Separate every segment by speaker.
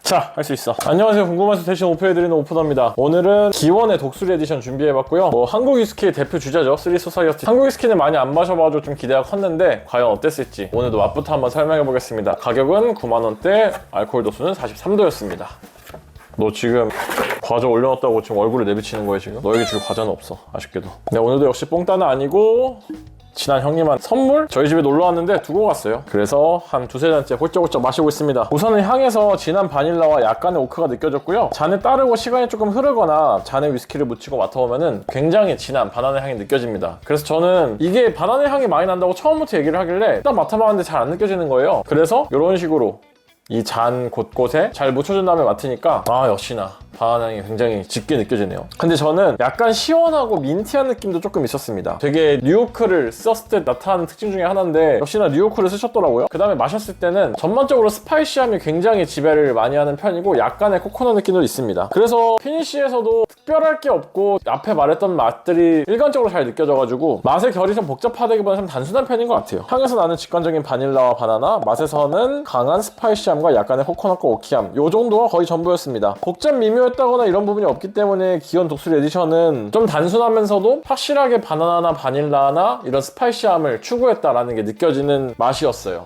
Speaker 1: 자, 할 수 있어. 안녕하세요. 궁금해서 대신 오픈해드리는 오프너입니다. 오늘은 기원의 독수리 에디션 준비해봤고요. 한국 위스키의 대표 주자죠. 쓰리 소사이어티. 한국 위스키는 많이 안 마셔봐도 좀 기대가 컸는데 과연 어땠을지 오늘도 맛부터 한번 설명해보겠습니다. 가격은 9만원대, 알코올 도수는 43도였습니다. 너 지금 과자 올려놨다고 지금 얼굴을 내비치는 거야 지금? 너에게 줄 과자는 없어, 아쉽게도. 네, 오늘도 역시 뽕따는 아니고 친한 형님한 선물? 저희 집에 놀러 왔는데 두고 갔어요. 그래서 한 두세 잔째 홀쩍홀쩍 마시고 있습니다. 우선은 향에서 진한 바닐라와 약간의 오크가 느껴졌고요. 잔에 따르고 시간이 조금 흐르거나 잔에 위스키를 묻히고 맡아보면은 굉장히 진한 바나나 향이 느껴집니다. 그래서 저는 이게 바나나 향이 많이 난다고 처음부터 얘기를 하길래 딱 맡아봤는데 잘 안 느껴지는 거예요. 그래서 이런 식으로 이 잔 곳곳에 잘 묻혀준 다음에 맡으니까 역시나 바나나 향이 굉장히 짙게 느껴지네요. 근데 저는 약간 시원하고 민티한 느낌도 조금 있었습니다. 되게 뉴오크를 썼을 때 나타나는 특징 중에 하나인데 역시나 뉴오크를 쓰셨더라고요. 그 다음에 마셨을 때는 전반적으로 스파이시함이 굉장히 지배를 많이 하는 편이고 약간의 코코넛 느낌도 있습니다. 그래서 피니쉬에서도 특별할 게 없고 앞에 말했던 맛들이 일관적으로 잘 느껴져가지고 맛의 결이 좀 복잡하다기보다는 좀 단순한 편인 것 같아요. 향에서 나는 직관적인 바닐라와 바나나, 맛에서는 강한 스파이시함과 약간의 코코넛과 오키함, 요 정도가 거의 전부였습니다. 복잡 미묘했다거나 이런 부분이 없기 때문에 기원 독수리 에디션은 좀 단순하면서도 확실하게 바나나나 바닐라나 이런 스파이시함을 추구했다라는 게 느껴지는 맛이었어요.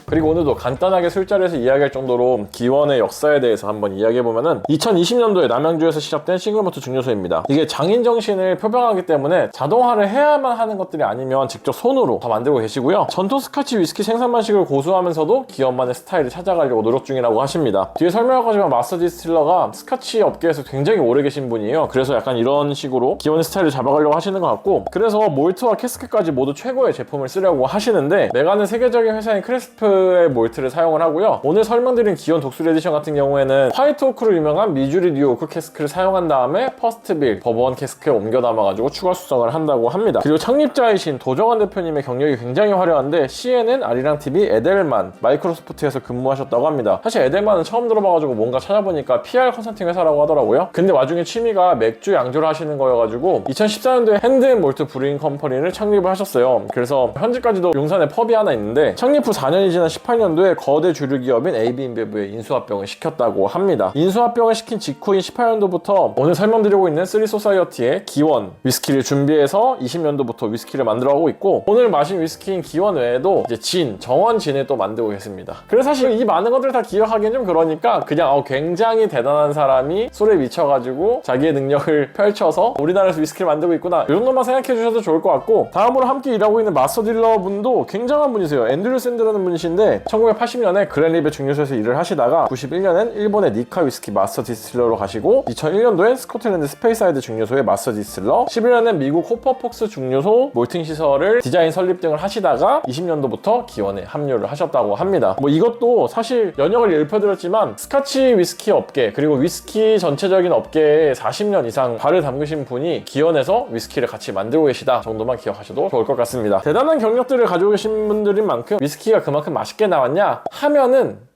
Speaker 1: 그리고 오늘도 간단하게 술자리에서 이야기할 정도로 기원의 역사에 대해서 한번 이야기해보면은 2020년도에 남양주에서 시작된 싱글모트 증류소입니다. 이게 장인 정신을 표방하기 때문에 자동화를 해야만 하는 것들이 아니면 직접 손으로 다 만들고 계시고요. 전통 스카치 위스키 생산 방식을 고수하면서도 기원만의 스타일을 찾아가려고 노력 중이라고 하십니다. 뒤에 설명할 거지만 마스터 디스틸러가 스카치 업계에서 굉장히 오래 계신 분이에요. 그래서 약간 이런 식으로 기원의 스타일을 잡아가려고 하시는 것 같고, 그래서 몰트와 캐스크까지 모두 최고의 제품을 쓰려고 하시는데 메가는 세계적인 회사인 크레스프의 몰트를 사용을 하고요. 오늘 설명드린 기원 독수리 에디션 같은 경우에는 화이트 오크로 유명한 미주리 뉴 오크 캐스크를 사용한 다음에 퍼스트빌 버번 캐스크에 옮겨 담아가지고 추가 숙성을 한다고 합니다. 그리고 창립자이신 도정환 대표님의 경력이 굉장히 화려한데 CNN, 아리랑 TV, 에델만, 마이크로소프트에서 근무하셨다고 합니다. 사실 에델만은 처음 들어봐가지고 뭔가 찾아보니까 PR 컨설팅 회사라고 하더라고요. 근데 와중에 취미가 맥주 양조를 하시는 거여가지고 2014년도에 핸드앤몰트 브루잉 컴퍼니를 창립을 하셨어요. 그래서 현재까지도 용산에 펍이 하나 있는데 창립 후 4년이 지난 18년도에 거대 주류 기업인 AB인베브에 인수합병을 시켰다고 합니다. 인수합병을 시킨 직후인 18년도부터 오늘 설명드리고 있는 쓰리 소사이어티의 기원 위스키를 준비해서 20년도부터 위스키를 만들어가고 있고, 오늘 마신 위스키인 기원 외에도 이제 진, 정원 진을 또 만들고 계십니다. 그래서 사실 이 많은 것들을 다 기억하기엔 좀 그러니까 그냥 굉장히 대단한 사람이 술에 미쳐가지고 자기의 능력을 펼쳐서 우리나라에서 위스키를 만들고 있구나, 이 정도만 생각해 주셔도 좋을 것 같고, 다음으로 함께 일하고 있는 마스터 딜러 분도 굉장한 분이세요. 앤드류 샌드라는 분이신데 1980년에 그랜리베 증류소에서 일을 하시다가 91년엔 일본의 니카 위스키 마스터 디스틸러로 가시고 2001년도엔 스코틀랜드 스페이사이드 증류소의 마스터 디스틸러, 11년엔 미국 호퍼폭스 증류소 몰팅 시설을 디자인 설립 등을 하시다가 20년도부터 기원에 합류를 하셨다고 합니다. 이것도 사실 연역을 읊어드렸지만 스카치 위스키 업계 그리고 위스키 전체적인 업계에 40년 이상 발을 담그신 분이 기원에서 위스키를 같이 만들고 계시다 정도만 기억하셔도 좋을 것 같습니다. 대단한 경력들을 가지고 계신 분들인 만큼 위스키가 그만큼 맛있게 나왔냐 하면은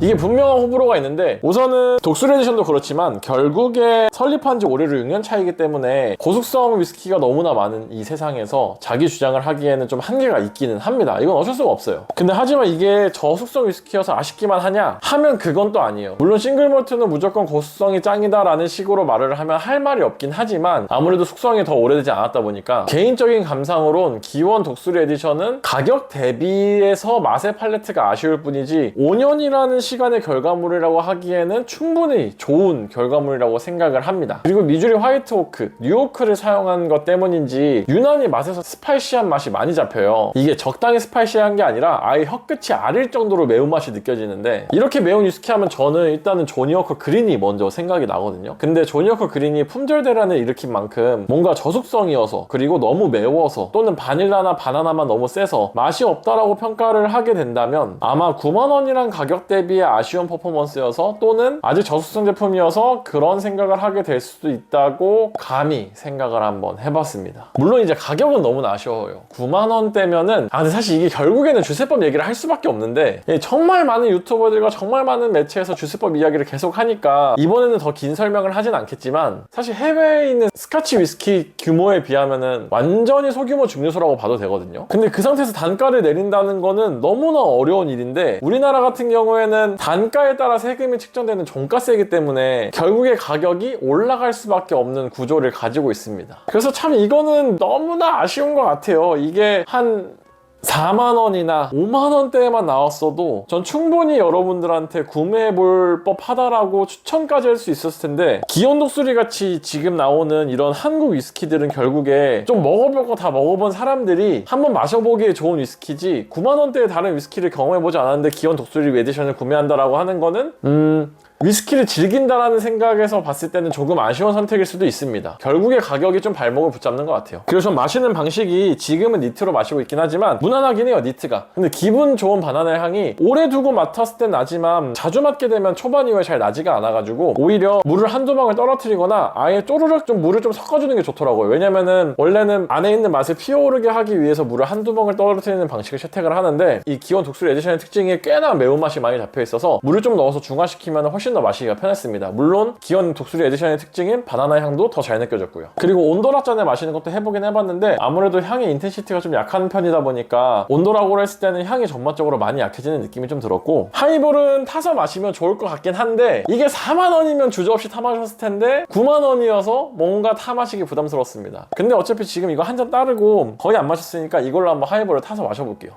Speaker 1: 이게 분명한 호불호가 있는데, 우선은 독수리 에디션도 그렇지만 결국에 설립한 지 올해로 6년 차이기 때문에 고숙성 위스키가 너무나 많은 이 세상에서 자기 주장을 하기에는 좀 한계가 있기는 합니다. 이건 어쩔 수가 없어요. 근데 하지만 이게 저숙성 위스키여서 아쉽기만 하냐 하면 그건 또 아니에요. 물론 싱글몰트는 무조건 고숙성이 짱이다 라는 식으로 말을 하면 할 말이 없긴 하지만 아무래도 숙성이 더 오래되지 않았다 보니까 개인적인 감상으론 기원 독수리 에디션은 가격 대비해서 맛의 팔레트가 아쉬울 뿐이지 5년이라는 시간의 결과물이라고 하기에는 충분히 좋은 결과물이라고 생각을 합니다. 그리고 미주리 화이트 오크, 뉴오크를 사용한 것 때문인지 유난히 맛에서 스파이시한 맛이 많이 잡혀요. 이게 적당히 스파이시한 게 아니라 아예 혀끝이 아릴 정도로 매운맛이 느껴지는데, 이렇게 매운 위스키 하면 저는 일단은 조니워커 그린이 먼저 생각이 나거든요. 근데 조니워커 그린이 품절 대란을 일으킨 만큼 뭔가 저속성이어서, 그리고 너무 매워서, 또는 바닐라나 바나나만 너무 세서 맛이 없다라고 평가를 하게 된다면 아마 9만원이란 가격 대비 비해 아쉬운 퍼포먼스여서 또는 아직 저속성 제품이어서 그런 생각을 하게 될 수도 있다고 감히 생각을 한번 해봤습니다. 물론 이제 가격은 너무나 아쉬워요. 9만원대면은 근데 사실 이게 결국에는 주세법 얘기를 할 수밖에 없는데 정말 많은 유튜버들과 정말 많은 매체에서 주세법 이야기를 계속 하니까 이번에는 더 긴 설명을 하진 않겠지만 사실 해외에 있는 스카치 위스키 규모에 비하면은 완전히 소규모 증류소라고 봐도 되거든요. 근데 그 상태에서 단가를 내린다는 거는 너무나 어려운 일인데 우리나라 같은 경우에는 단가에 따라 세금이 측정되는 종가세이기 때문에 결국에 가격이 올라갈 수밖에 없는 구조를 가지고 있습니다. 그래서 참 이거는 너무나 아쉬운 것 같아요. 이게 한 4만원이나 5만원대에만 나왔어도 전 충분히 여러분들한테 구매해볼 법하다라고 추천까지 할 수 있었을 텐데 기온 독수리 같이 지금 나오는 이런 한국 위스키들은 결국에 좀 먹어볼 거 다 먹어본 사람들이 한번 마셔보기에 좋은 위스키지 9만원대의 다른 위스키를 경험해보지 않았는데 기온 독수리 에디션을 구매한다라고 하는 거는 위스키를 즐긴다라는 생각에서 봤을 때는 조금 아쉬운 선택일 수도 있습니다. 결국에 가격이 좀 발목을 붙잡는 것 같아요. 그리고 전 마시는 방식이 지금은 니트로 마시고 있긴 하지만 무난하긴 해요, 니트가. 근데 기분 좋은 바나나 향이 오래 두고 맡았을 땐 나지만 자주 맡게 되면 초반 이후에 잘 나지가 않아가지고 오히려 물을 한두 방울 떨어뜨리거나 아예 쪼르륵 좀 물을 좀 섞어주는 게 좋더라고요. 왜냐면은 원래는 안에 있는 맛을 피어오르게 하기 위해서 물을 한두 방울 떨어뜨리는 방식을 채택을 하는데 이 기온 독수리 에디션의 특징이 꽤나 매운맛이 많이 잡혀있어서 물을 좀 넣어서 중화시키면 훨씬 더 마시기가 편했습니다. 물론 기온 독수리 에디션의 특징인 바나나 향도 더 잘 느껴졌고요. 그리고 온도락잔에 마시는 것도 해보긴 해봤는데 아무래도 향의 인텐시티가 좀 약한 편이다 보니까 온도락으로 했을 때는 향이 전반적으로 많이 약해지는 느낌이 좀 들었고 하이볼은 타서 마시면 좋을 것 같긴 한데 이게 4만원이면 주저없이 타 마셨을 텐데 9만원이어서 뭔가 타 마시기 부담스럽습니다. 근데 어차피 지금 이거 한 잔 따르고 거의 안 마셨으니까 이걸로 한번 하이볼을 타서 마셔볼게요.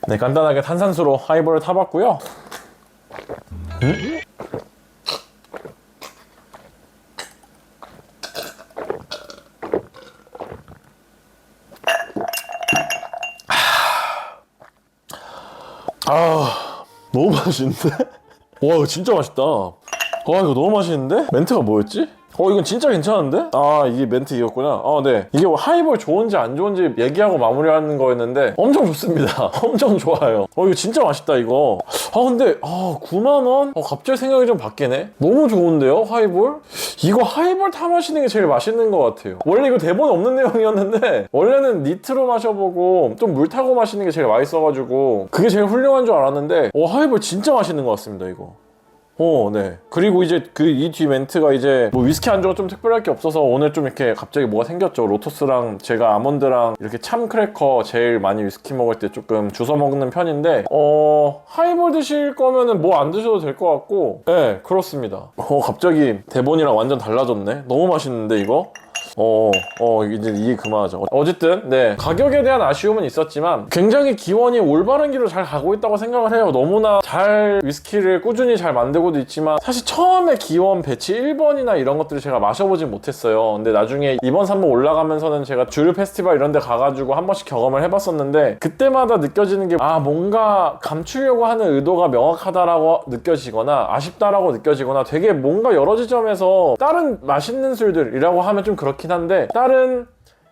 Speaker 1: 네, 간단하게 탄산수로 하이볼을 타봤고요. 너무 맛있는데? 와, 이거 진짜 맛있다. 이거 너무 맛있는데? 멘트가 뭐였지? 이건 진짜 괜찮은데? 이게 멘트 이었구나. 네. 이게 하이볼 좋은지 안 좋은지 얘기하고 마무리하는 거였는데 엄청 좋습니다. 엄청 좋아요. 이거 진짜 맛있다, 이거. 근데 9만원? 갑자기 생각이 좀 바뀌네. 너무 좋은데요, 하이볼? 이거 하이볼 타 마시는 게 제일 맛있는 것 같아요. 원래 이거 대본에 없는 내용이었는데 원래는 니트로 마셔보고 좀 물 타고 마시는 게 제일 맛있어가지고 그게 제일 훌륭한 줄 알았는데 하이볼 진짜 맛있는 것 같습니다, 이거. 네. 그리고 이제 이 뒤 멘트가 이제 뭐 위스키 안주가 좀 특별할 게 없어서 오늘 좀 이렇게 갑자기 뭐가 생겼죠. 로토스랑 제가 아몬드랑 이렇게 참 크래커 제일 많이 위스키 먹을 때 조금 주워 먹는 편인데 하이볼 드실 거면은 뭐 안 드셔도 될 것 같고 네, 그렇습니다. 갑자기 대본이랑 완전 달라졌네. 너무 맛있는데 이거? 이제 이게 그만하죠. 어쨌든 네, 가격에 대한 아쉬움은 있었지만 굉장히 기원이 올바른 길로 잘 가고 있다고 생각을 해요. 너무나 잘 위스키를 꾸준히 잘 만들고도 있지만 사실 처음에 기원 배치 1번이나 이런 것들을 제가 마셔보진 못했어요. 근데 나중에 2번, 3번 올라가면서는 제가 주류 페스티벌 이런 데 가가지고 한 번씩 경험을 해봤었는데 그때마다 느껴지는 게 뭔가 감추려고 하는 의도가 명확하다라고 느껴지거나 아쉽다라고 느껴지거나 되게 뭔가 여러 지점에서 다른 맛있는 술들이라고 하면 좀 그렇긴 한데 다른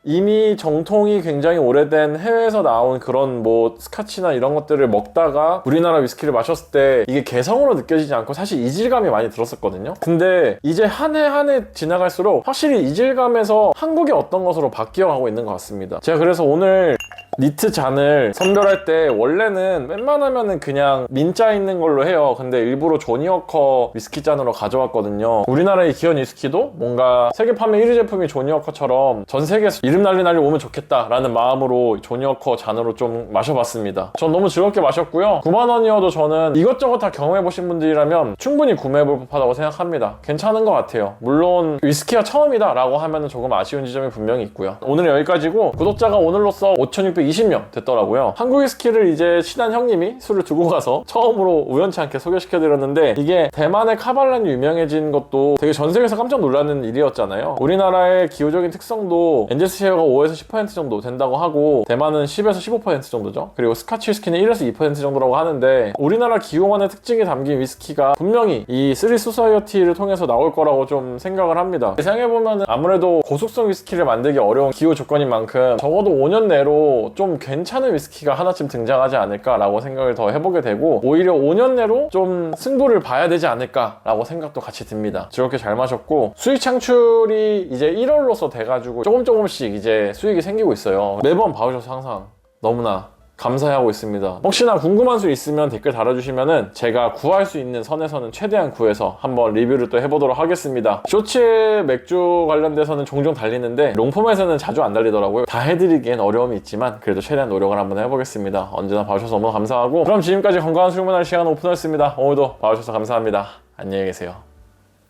Speaker 1: 이미 정통이 굉장히 오래된 해외에서 나온 그런 뭐 스카치나 이런 것들을 먹다가 우리나라 위스키를 마셨을 때 이게 개성으로 느껴지지 않고 사실 이질감이 많이 들었었거든요. 근데 이제 한 해 한 해 지나갈수록 확실히 이질감에서 한국의 어떤 것으로 바뀌어가고 있는 것 같습니다. 제가 그래서 오늘 니트 잔을 선별할 때 원래는 웬만하면은 그냥 민자 있는 걸로 해요. 근데 일부러 조니워커 위스키 잔으로 가져왔거든요. 우리나라의 기원 위스키도 뭔가 세계 판매 1위 제품이 조니워커처럼 전 세계에서 이름 날리 오면 좋겠다라는 마음으로 조니워커 잔으로 좀 마셔봤습니다. 전 너무 즐겁게 마셨고요. 9만원이어도 저는 이것저것 다 경험해보신 분들이라면 충분히 구매해볼 법하다고 생각합니다. 괜찮은 것 같아요. 물론 위스키가 처음이다 라고 하면 조금 아쉬운 지점이 분명히 있고요. 오늘은 여기까지고 구독자가 오늘로써 5,620명 됐더라고요. 한국 위스키를 이제 친한 형님이 술을 두고 가서 처음으로 우연치 않게 소개시켜드렸는데 이게 대만의 카발란이 유명해진 것도 되게 전 세계에서 깜짝 놀라는 일이었잖아요. 우리나라의 기후적인 특성도 엔젤스 쉐어가 5에서 10% 정도 된다고 하고 대만은 10에서 15% 정도죠. 그리고 스카치 위스키는 1에서 2% 정도라고 하는데 우리나라 기후만의 특징이 담긴 위스키가 분명히 이 쓰리 소사이어티를 통해서 나올 거라고 좀 생각을 합니다. 생각해보면 아무래도 고속성 위스키를 만들기 어려운 기후 조건인 만큼 적어도 5년 내로 좀 괜찮은 위스키가 하나쯤 등장하지 않을까라고 생각을 더 해보게 되고, 오히려 5년 내로 좀 승부를 봐야 되지 않을까라고 생각도 같이 듭니다. 즐겁게 잘 마셨고, 수익 창출이 이제 1월로서 돼가지고 조금씩 이제 수익이 생기고 있어요. 매번 봐주셔서 항상 너무나 감사해하고 있습니다. 혹시나 궁금한 수 있으면 댓글 달아주시면은 제가 구할 수 있는 선에서는 최대한 구해서 한번 리뷰를 또 해보도록 하겠습니다. 쇼츠 맥주 관련돼서는 종종 달리는데 롱폼에서는 자주 안 달리더라고요. 다 해드리기엔 어려움이 있지만 그래도 최대한 노력을 한번 해보겠습니다. 언제나 봐주셔서 너무 감사하고, 그럼 지금까지 건강한 술 문화를 시간 오픈했습니다. 오늘도 봐주셔서 감사합니다. 안녕히 계세요.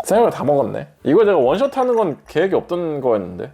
Speaker 1: 생각을 다 먹었네. 이거 제가 원샷 하는 건 계획이 없던 거였는데.